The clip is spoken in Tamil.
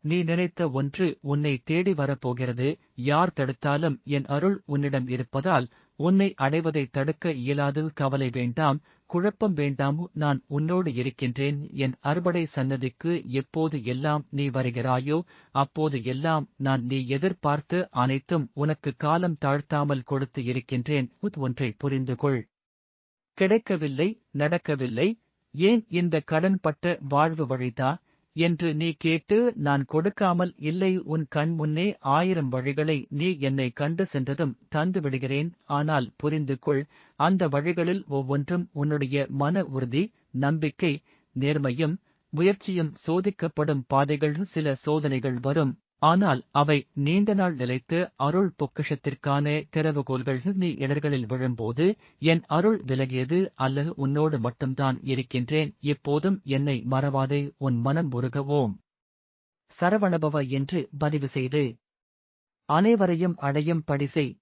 நீ நினைத்த ஒன்று உன்னை தேடி வரப்போகிறது. யார் தடுத்தாலும் என் அருள் உன்னிடம் இருப்பதால் உன்னை அடைவதை தடுக்க இயலாது. கவலை வேண்டாம், குழப்பம் வேண்டாம், நான் உன்னோடு இருக்கின்றேன். என் அறுபடை சன்னதிக்கு எப்போது எல்லாம் நீ வருகிறாயோ அப்போது எல்லாம் நான் நீ எதிர்பார்த்து அனைத்தும் உனக்கு காலம் தாழ்த்தாமல் கொடுத்து இருக்கின்றேன். ஒன்றை புரிந்து கொள். கிடைக்கவில்லை, நடக்கவில்லை, ஏன் இந்த கடன்பட்ட வாழ்வு வழிதா என்று நீ கேட்டு நான் கொடுக்காமல் இல்லை. உன் கண் முன்னே 1000 வழிகளை நீ என்னை கண்டு சென்றதும் தந்து விடுகிறேன். ஆனால் புரிந்து கொள், அந்த வழிகளில் ஒவ்வொன்றும் உன்னுடைய மன உறுதி, நம்பிக்கை, நேர்மையும் முயற்சியும் சோதிக்கப்படும் பாதைகள். சில சோதனைகள் வரும், ஆனால் அவை நீண்ட நாள் நிலைத்து அருள் பொக்கிஷத்திற்கான திறவுகோல்கள். நீ இடர்களில் விழும்போது என் அருள் விலகியது அல்ல, உன்னோடு மட்டும்தான் இருக்கின்றேன். எப்போதும் என்னை மறவாதே. உன் மனம் உருகவோம் சரவணபவ என்று பதிவு செய்து அனைவரையும் அடையும் படி செய்.